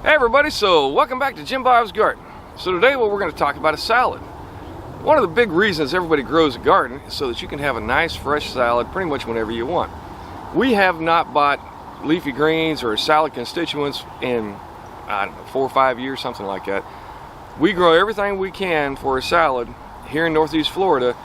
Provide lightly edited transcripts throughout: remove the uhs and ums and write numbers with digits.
Hey everybody, so welcome back to Jim Bob's Garden. So today what we're going to talk about is salad. One of the big reasons everybody grows a garden is so that you can have a nice fresh salad pretty much whenever you want. We have not bought leafy greens or salad constituents in, I don't know, 4 or 5 years, something like that. We grow everything we can for a salad here in Northeast Florida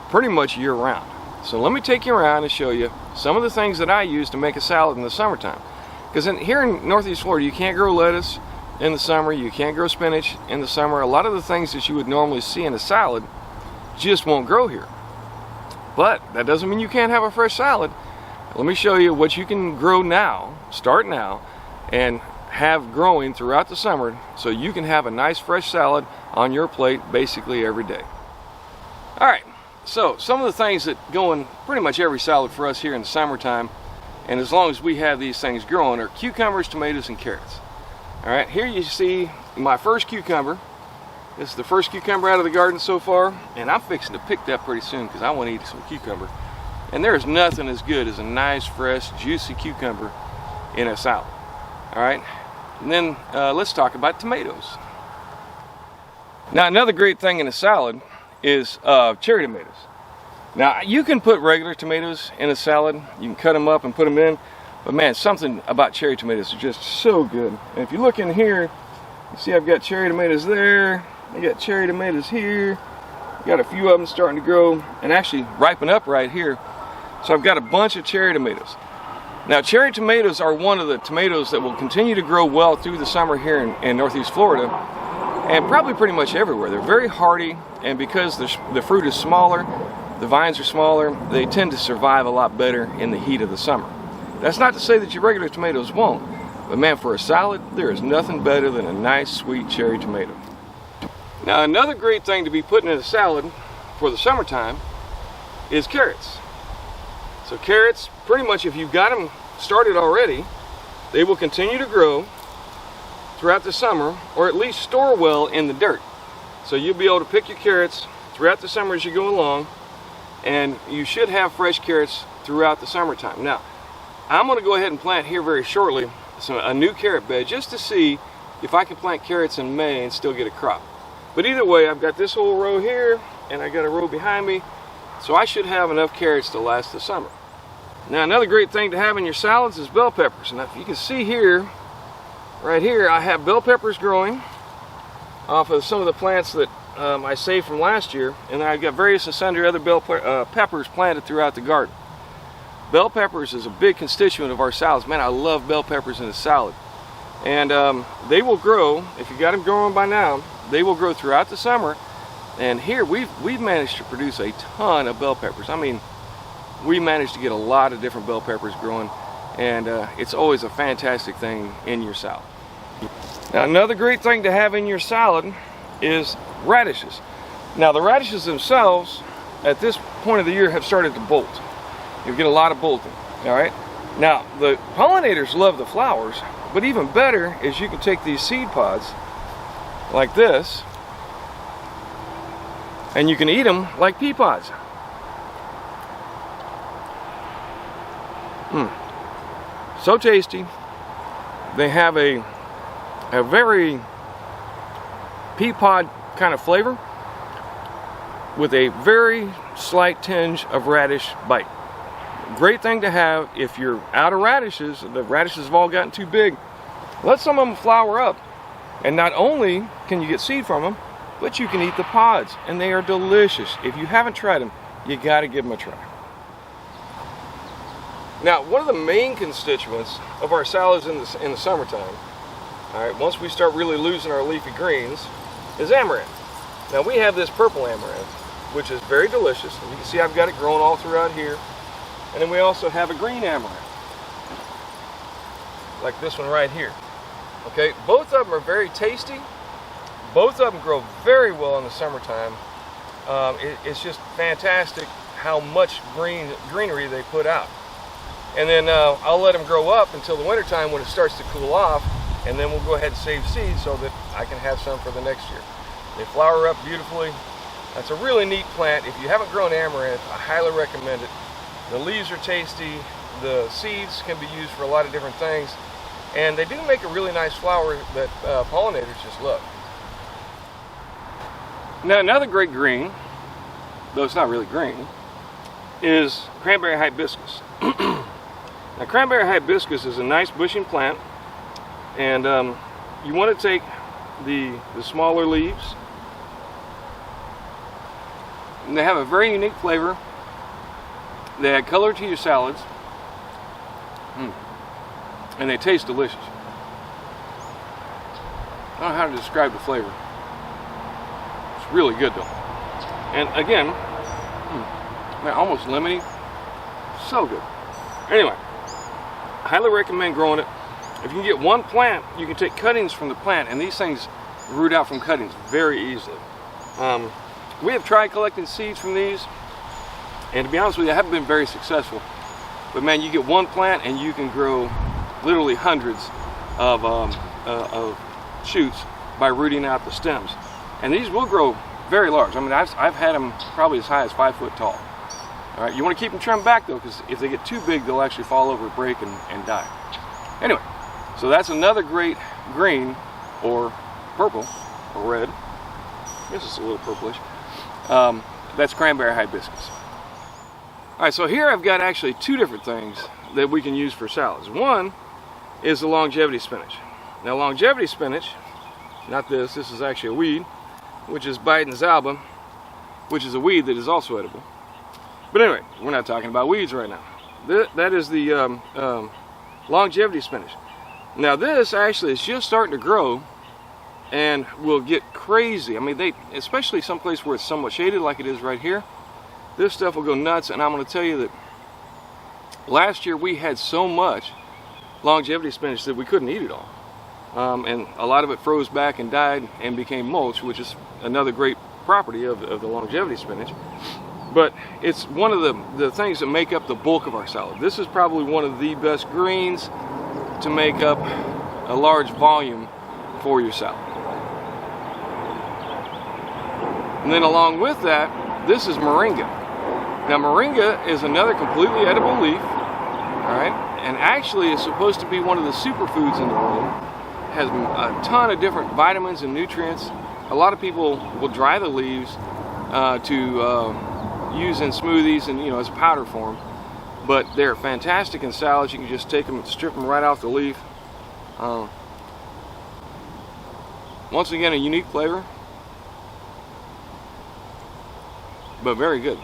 pretty much year round. So let me take you around and show you some of the things that I use to make a salad in the summertime. Because here in Northeast Florida, you can't grow lettuce in the summer, you can't grow spinach in the summer. A lot of the things that you would normally see in a salad just won't grow here. But that doesn't mean you can't have a fresh salad. Let me show you what you can grow now, start now, and have growing throughout the summer so you can have a nice fresh salad on your plate basically every day. Alright, so some of the things that go in pretty much every salad for us here in the summertime, and as long as we have these things growing, are cucumbers, tomatoes, and carrots. Alright, here you see my first cucumber. This is the first cucumber out of the garden so far, and I'm fixing to pick that pretty soon because I want to eat some cucumber. And there is nothing as good as a nice, fresh, juicy cucumber in a salad. Alright, and then let's talk about tomatoes. Now, another great thing in a salad is cherry tomatoes. Now, you can put regular tomatoes in a salad. You can cut them up and put them in. But man, something about cherry tomatoes is just so good. And if you look in here, you see I've got cherry tomatoes there. I got cherry tomatoes here. Got a few of them starting to grow and actually ripen up right here. So I've got a bunch of cherry tomatoes. Now, cherry tomatoes are one of the tomatoes that will continue to grow well through the summer here in Northeast Florida, and probably pretty much everywhere. They're very hardy, and because the fruit is smaller, the vines are smaller, they tend to survive a lot better in the heat of the summer. That's not to say that your regular tomatoes won't, but man, for a salad, there is nothing better than a nice sweet cherry tomato. Now, another great thing to be putting in a salad for the summertime is carrots. So carrots, pretty much if you've got them started already, they will continue to grow throughout the summer, or at least store well in the dirt. So you'll be able to pick your carrots throughout the summer as you go along, and you should have fresh carrots throughout the summertime. Now, I'm going to go ahead and plant here very shortly a new carrot bed just to see if I can plant carrots in May and still get a crop. But either way, I've got this whole row here, and I got a row behind me, so I should have enough carrots to last the summer. Now, another great thing to have in your salads is bell peppers. Now, if you can see here, right here, I have bell peppers growing off of some of the plants that I saved from last year, and I've got various and sundry other bell peppers planted throughout the garden. Bell peppers is a big constituent of our salads. Man, I love bell peppers in a salad. And they will grow, if you got them growing by now, they will grow throughout the summer. And here we've managed to produce a ton of bell peppers. I mean, we managed to get a lot of different bell peppers growing, and it's always a fantastic thing in your salad. Now, another great thing to have in your salad is radishes. Now, the radishes themselves at this point of the year have started to bolt. You get a lot of bolting. All right. Now, the pollinators love the flowers, but even better is you can take these seed pods like this, and you can eat them like pea pods. So tasty. They have a very pea pod kind of flavor with a very slight tinge of radish bite. Great thing to have if you're out of radishes. The radishes have all gotten too big. Let some of them flower up, and not only can you get seed from them, but you can eat the pods, and they are delicious. If you haven't tried them, you got to give them a try. Now, one of the main constituents of our salads in the summertime, all right, once we start really losing our leafy greens, is amaranth. Now, we have this purple amaranth, which is very delicious. And you can see I've got it growing all throughout here. And then we also have a green amaranth, like this one right here. Okay, both of them are very tasty. Both of them grow very well in the summertime. It's just fantastic how much greenery they put out. And then I'll let them grow up until the wintertime when it starts to cool off, and then we'll go ahead and save seeds so that I can have some for the next year. They flower up beautifully. That's a really neat plant. If you haven't grown amaranth, I highly recommend it. The leaves are tasty. The seeds can be used for a lot of different things. And they do make a really nice flower that pollinators just love. Now another great green, though it's not really green, is Cranberry Hibiscus. Now Cranberry Hibiscus is a nice bushing plant, and you want to take the smaller leaves, and they have a very unique flavor. They add color to your salads, and they taste delicious. I don't know how to describe the flavor. It's really good though. And again, man, almost lemony. So good. Anyway, highly recommend growing it. If you can get one plant, you can take cuttings from the plant, and these things root out from cuttings very easily. We have tried collecting seeds from these, and to be honest with you, I haven't been very successful. But man, you get one plant and you can grow literally hundreds of shoots by rooting out the stems. And these will grow very large. I mean, I've had them probably as high as 5 foot tall. All right, you want to keep them trimmed back though, because if they get too big, they'll actually fall over, break, and die. Anyway, so that's another great green, or purple, or red. I guess it's a little purplish. That's Cranberry Hibiscus. All right, so here I've got actually two different things that we can use for salads. One is the longevity spinach. Now longevity spinach, not this is actually a weed, which is Biden's alba, which is a weed that is also edible. But anyway, we're not talking about weeds right now. That is the longevity spinach. Now this actually is just starting to grow and will get crazy. I mean, especially someplace where it's somewhat shaded like it is right here, this stuff will go nuts. And I'm going to tell you that last year we had so much longevity spinach that we couldn't eat it all. And a lot of it froze back and died and became mulch, which is another great property of the longevity spinach. But it's one of the things that make up the bulk of our salad. This is probably one of the best greens to make up a large volume for your salad. And then along with that, this is moringa. Now moringa is another completely edible leaf, all right, and actually is supposed to be one of the superfoods in the world. Has a ton of different vitamins and nutrients. A lot of people will dry the leaves to use in smoothies and, as a powder form, but they're fantastic in salads. You can just take them, strip them right off the leaf. Once again, a unique flavor, but very good.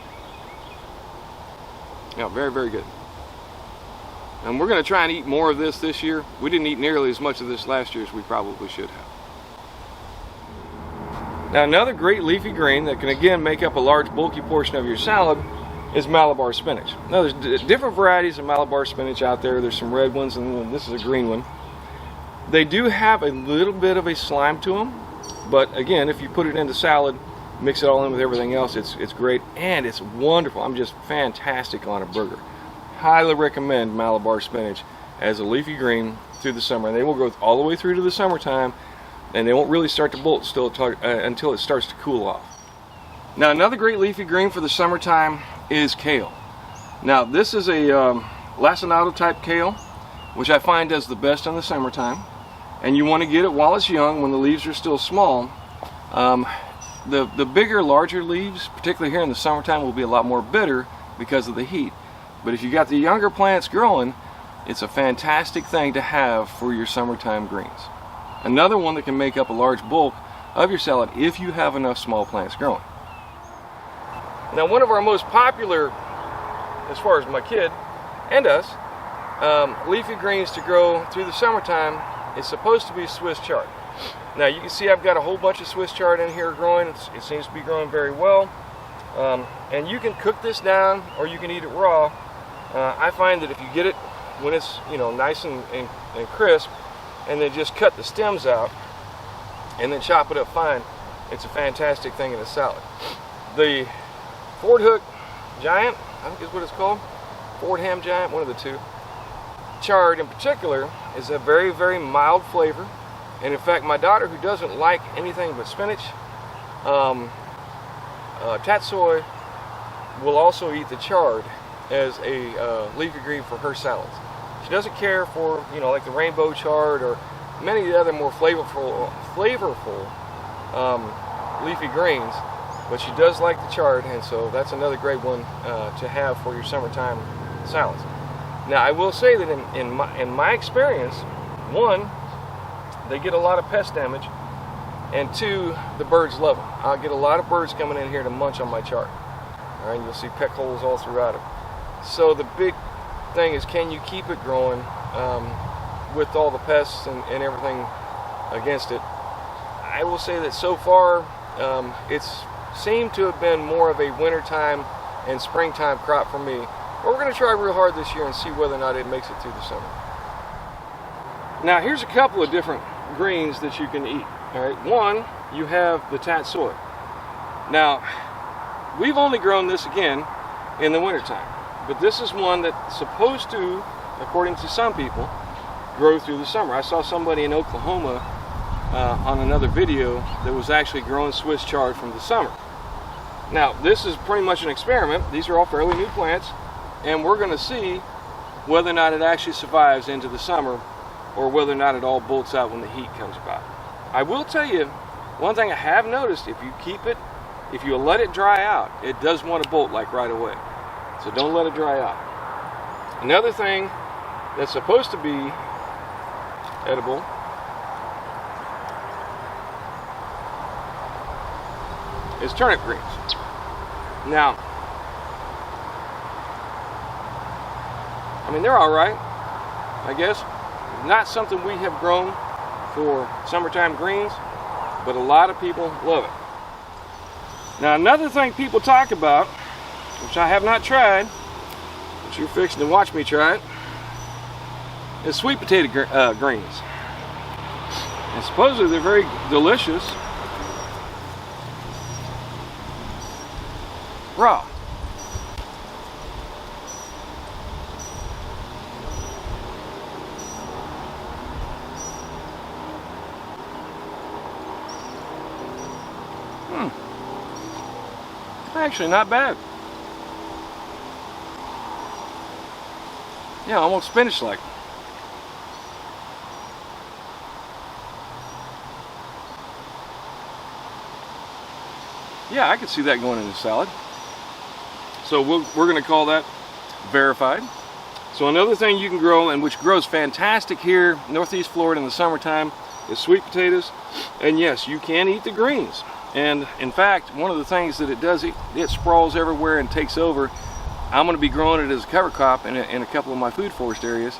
Yeah, very, very good. And we're going to try and eat more of this year. We didn't eat nearly as much of this last year as we probably should have. Now another great leafy green that can again make up a large bulky portion of your salad is Malabar spinach. Now there's different varieties of Malabar spinach out there. There's some red ones, and this is a green one. They do have a little bit of a slime to them, but again, if you put it into salad, mix it all in with everything else, it's great, and it's wonderful. I'm just fantastic on a burger. Highly recommend Malabar spinach as a leafy green through the summer. And they will grow all the way through to the summertime, and they won't really start to bolt until it starts to cool off. Now another great leafy green for the summertime is kale. Now this is a lacinato type kale, which I find does the best in the summertime, and you want to get it while it's young, when the leaves are still small. The bigger, larger leaves, particularly here in the summertime, will be a lot more bitter because of the heat. But if you got the younger plants growing, it's a fantastic thing to have for your summertime greens. Another one that can make up a large bulk of your salad if you have enough small plants growing. Now one of our most popular, as far as my kid and us, leafy greens to grow through the summertime is supposed to be Swiss chard. Now you can see I've got a whole bunch of Swiss chard in here growing. It seems to be growing very well. And you can cook this down or you can eat it raw. I find that if you get it when it's nice and crisp, and then just cut the stems out and then chop it up fine, it's a fantastic thing in a salad. The Ford Hook Giant, I think is what it's called, Ford Ham Giant, one of the two. Chard in particular is a very, very mild flavor, and in fact my daughter, who doesn't like anything but spinach, Tatsoi will also eat the chard as a leafy green for her salads. She doesn't care for, you know, like the rainbow chard or many of the other more flavorful leafy greens, but she does like the chard, and so that's another great one to have for your summertime salads. Now, I will say that in my experience, one, they get a lot of pest damage, and two, the birds love them. I'll get a lot of birds coming in here to munch on my chard. All right, you'll see peck holes all throughout it. So the big thing is, can you keep it growing with all the pests and everything against it? I will say that so far, it's seemed to have been more of a wintertime and springtime crop for me. But we're going to try real hard this year and see whether or not it makes it through the summer. Now, here's a couple of different greens that you can eat. All right, one, you have the Tatsoi. Now, we've only grown this again in the wintertime, but this is one that's supposed to, according to some people, grow through the summer. I saw somebody in Oklahoma on another video that was actually growing Swiss chard from the summer. Now, this is pretty much an experiment. These are all fairly new plants, and we're going to see whether or not it actually survives into the summer or whether or not it all bolts out when the heat comes about. I will tell you, one thing I have noticed, if you keep it, if you let it dry out, it does want to bolt like right away. So don't let it dry out. Another thing that's supposed to be edible is turnip greens. Now, I mean, they're all right, I guess. Not something we have grown for summertime greens, but a lot of people love it. Now, another thing people talk about, which I have not tried, but you're fixing to watch me try it, is sweet potato greens. And supposedly they're very delicious raw. Actually, not bad. Yeah, almost spinach-like. Yeah, I could see that going in a salad. So we're going to call that verified. So another thing you can grow, and which grows fantastic here northeast Florida in the summertime, is sweet potatoes. And yes, you can eat the greens. And in fact, one of the things that it does, it sprawls everywhere and takes over. I'm going to be growing it as a cover crop in a couple of my food forest areas.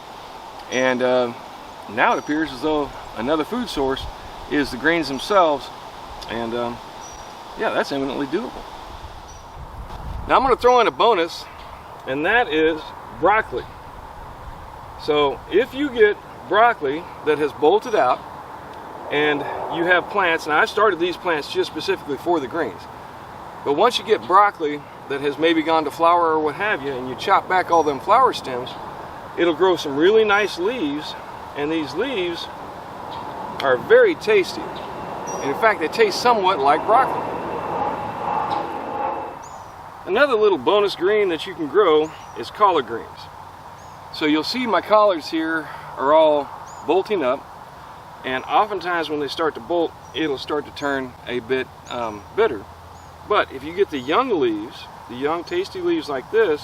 And now it appears as though another food source is the greens themselves. And yeah, that's eminently doable. Now I'm going to throw in a bonus, and that is broccoli. So if you get broccoli that has bolted out, and you have plants, and I started these plants just specifically for the greens, but once you get broccoli that has maybe gone to flower or what have you, and you chop back all them flower stems, it'll grow some really nice leaves, and these leaves are very tasty. And in fact, they taste somewhat like broccoli. Another little bonus green that you can grow is collard greens. So you'll see my collards here are all bolting up, and oftentimes when they start to bolt, it'll start to turn a bit bitter. But if you get the young leaves, the young tasty leaves like this,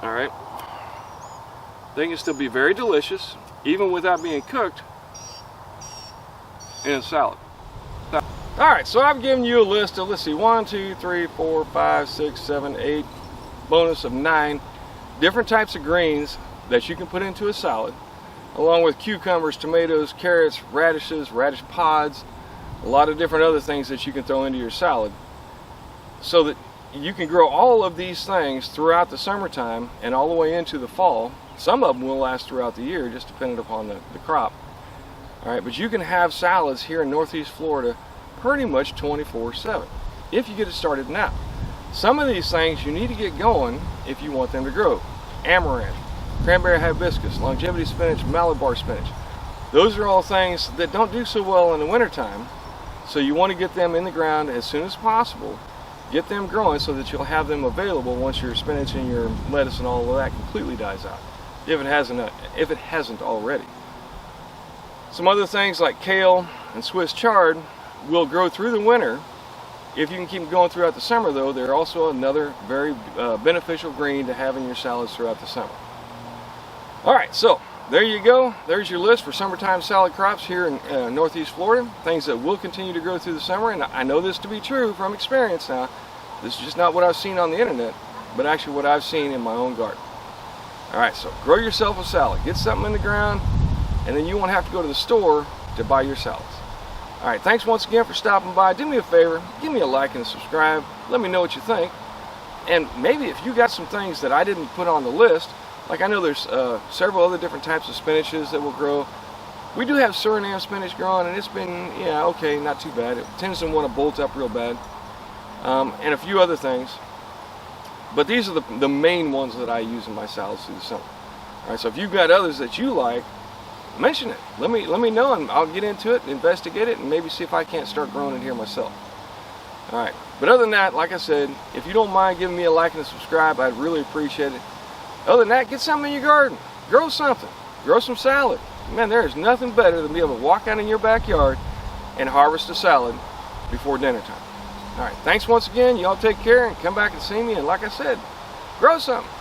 all right, they can still be very delicious, even without being cooked in a salad. All right, so I've given you a list of, let's see, 1, 2, 3, 4, 5, 6, 7, 8, bonus of 9 different types of greens that you can put into a salad, along with cucumbers, tomatoes, carrots, radishes, radish pods, a lot of different other things that you can throw into your salad, so that you can grow all of these things throughout the summertime and all the way into the fall. Some of them will last throughout the year, just depending upon the crop. All right, but you can have salads here in northeast Florida pretty much 24/7 if you get it started now. Some of these things you need to get going if you want them to grow. Amaranth, Cranberry Hibiscus, longevity spinach, Malabar spinach. Those are all things that don't do so well in the wintertime, so you want to get them in the ground as soon as possible. Get them growing so that you'll have them available once your spinach and your lettuce and all of that completely dies out. if it hasn't already. Some other things like kale and Swiss chard will grow through the winter. If you can keep them going throughout the summer, though, they're also another very beneficial green to have in your salads throughout the summer. All right, so there you go. There's your list for summertime salad crops here in Northeast Florida. Things that will continue to grow through the summer, and I know this to be true from experience now. This is just not what I've seen on the internet, but actually what I've seen in my own garden. All right, so grow yourself a salad. Get something in the ground, and then you won't have to go to the store to buy your salads. All right, thanks once again for stopping by. Do me a favor, give me a like and a subscribe. Let me know what you think. And maybe if you got some things that I didn't put on the list, like I know there's several other different types of spinaches that will grow. We do have Suriname spinach growing, and it's been, yeah, okay, not too bad. It tends to want to bolt up real bad. And a few other things. But these are the main ones that I use in my salads through the summer. All right, so if you've got others that you like, mention it. Let me know, and I'll get into it, investigate it, and maybe see if I can't start growing it here myself. All right, but other than that, like I said, if you don't mind giving me a like and a subscribe, I'd really appreciate it. Other than that, get something in your garden. Grow something. Grow some salad. Man, there is nothing better than being able to walk out in your backyard and harvest a salad before dinner time. All right, thanks once again. Y'all take care and come back and see me. And like I said, grow something.